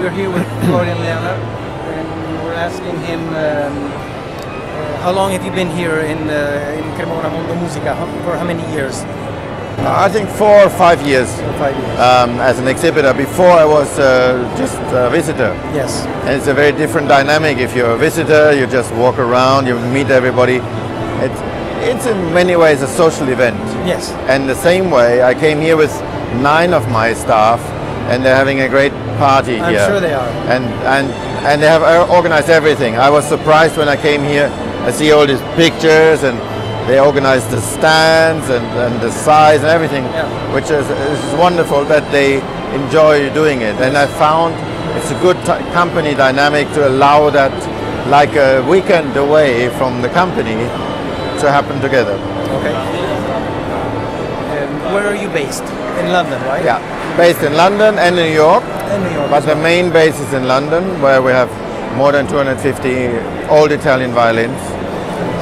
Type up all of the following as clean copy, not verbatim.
we're here with Florian Leonhard, and we're asking him how long have you been here in Cremona Mondomusica? For how many years? I think 4 or 5 years. 5 years. As an exhibitor. Before I was just a visitor. Yes. And it's a very different dynamic. If you're a visitor, you just walk around, you meet everybody. It's in many ways a social event. Yes. And the same way, I came here with 9 of my staff, and they're having a great party here. I'm sure they are. And they have organized everything. I was surprised when I came here. I see all these pictures, and they organized the stands and the size and everything, which is wonderful that they enjoy doing it. And I found it's a good company dynamic to allow that, like a weekend away from the company, to happen together. Okay. Where are you based? In London, right? Yeah, based in London and New York. And New York. But the main base is in London, where we have more than 250 old Italian violins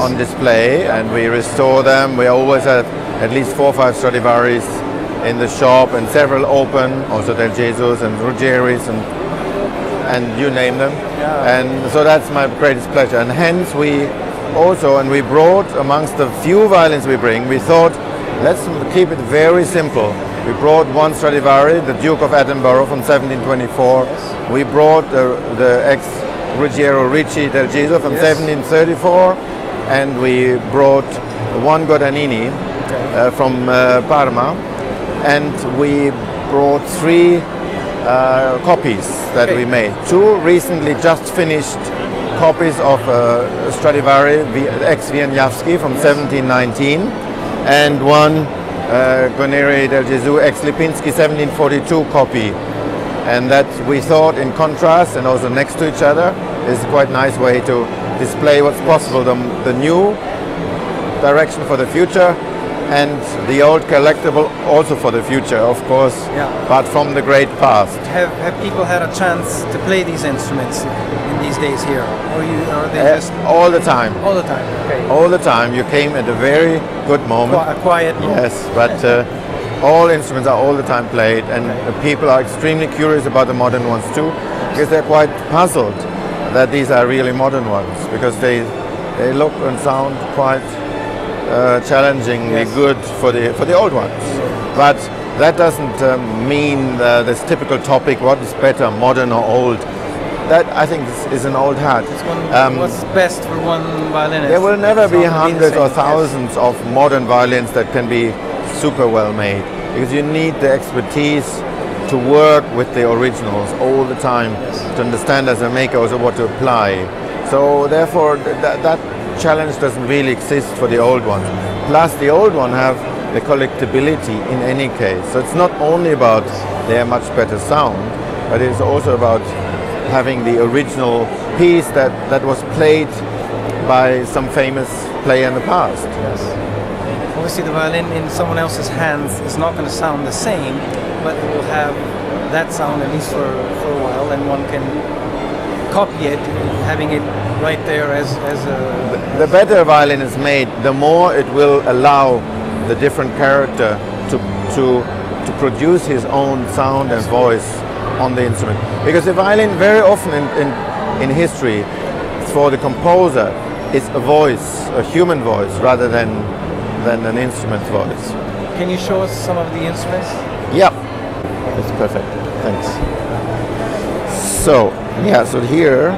on display, and we restore them. We always have at least 4 or 5 Stradivarius in the shop, and several open, also Del Jesus and Ruggieris and you name them. Yeah. And so that's my greatest pleasure. And hence we brought, amongst the few violins we bring, we thought, let's keep it very simple. We brought one Stradivari, the Duke of Edinburgh from 1724. Yes. We brought the ex-Ruggiero Ricci del Jesus from 1734. And we brought one Guadagnini from Parma, and we brought 3 copies that we made. 2 recently just finished copies of Stradivari ex-Wieniawski from 1719, and one Guarneri del Gesù ex-Lipinski 1742 copy. And that we thought, in contrast and also next to each other, is a quite nice way to display what's possible, the new direction for the future, and the old collectible also for the future, of course, but from the great past. Have people had a chance to play these instruments in these days here? Or are they just... All the time. All the time, okay. All the time. You came at a very good moment. A quiet moment. Yes, but all instruments are all the time played, and people are extremely curious about the modern ones too, because they're quite puzzled that these are really modern ones, because they look and sound quite challengingly good for the old ones. But that doesn't mean this typical topic, what is better, modern or old. That, I think, is an old hat. What's best for one violinist? There will never be hundreds or thousands of modern violins that can be super well made, because you need the expertise to work with the originals all the time, to understand as a maker also what to apply. So therefore that challenge doesn't really exist for the old ones. Plus the old one have the collectability in any case. So it's not only about their much better sound, but it's also about having the original piece that was played by some famous player in the past. Yes. Obviously the violin in someone else's hands is not going to sound the same, but it will have that sound at least for a while, and one can copy it, having it right there as a... The better a violin is made, the more it will allow the different character to produce his own sound and voice on the instrument. Because the violin very often in history, for the composer, is a voice, a human voice, rather than an instrument voice. Can you show us some of the instruments? Yeah, that's perfect. Thanks. So here.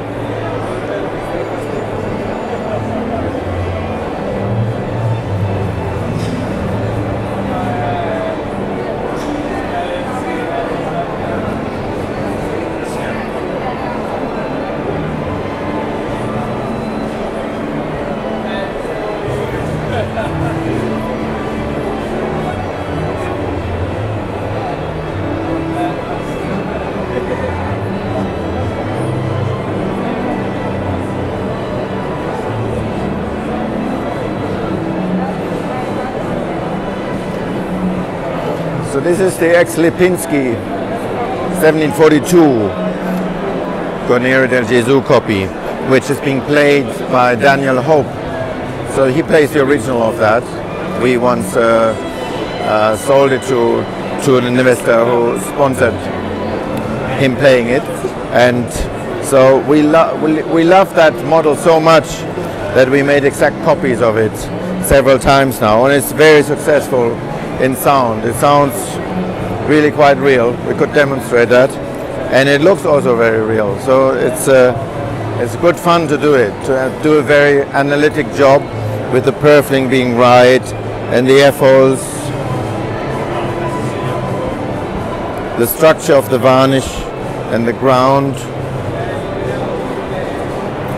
So this is the ex-Lipinski 1742 Guarneri del Gesù copy, which is being played by Daniel Hope. So he plays the original of that. We once sold it to an investor who sponsored him playing it, And so we love that model so much that we made exact copies of it several times now, and it's very successful in sound. It sounds really quite real. We could demonstrate that, and it looks also very real. So it's good fun to do it, to do a very analytic job with the purfling being right and the F-holes, the structure of the varnish and the ground,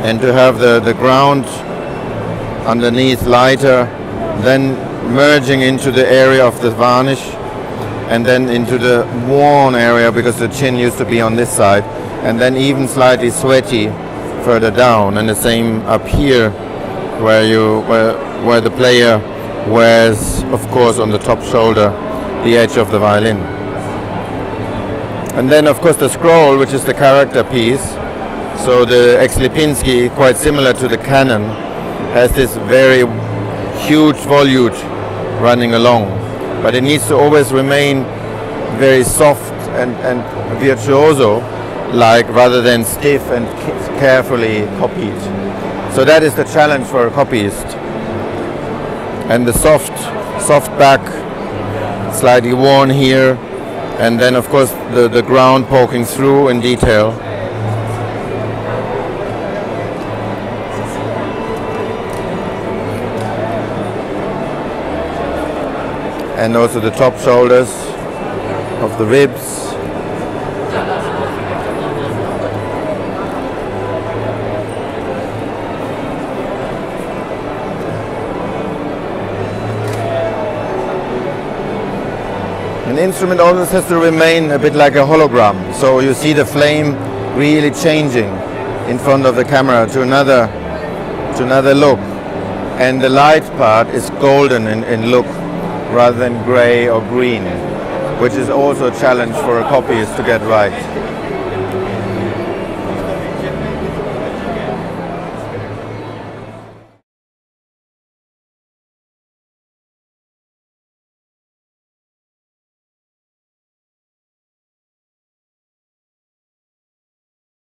and to have the ground underneath lighter, then merging into the area of the varnish and then into the worn area because the chin used to be on this side, and then even slightly sweaty further down, and the same up here where the player wears, of course, on the top shoulder the edge of the violin. And then of course the scroll, which is the character piece. So the ex-Lipinski, quite similar to the Canon, has this very huge volute running along, but it needs to always remain very soft and virtuoso, like, rather than stiff and carefully copied. So that is the challenge for a copyist. And the soft back, slightly worn here, and then of course the ground poking through in detail. And also the top shoulders of the ribs. An instrument always has to remain a bit like a hologram, so you see the flame really changing in front of the camera to another look, and the light part is golden in look rather than gray or green, which is also a challenge for a copyist to get right.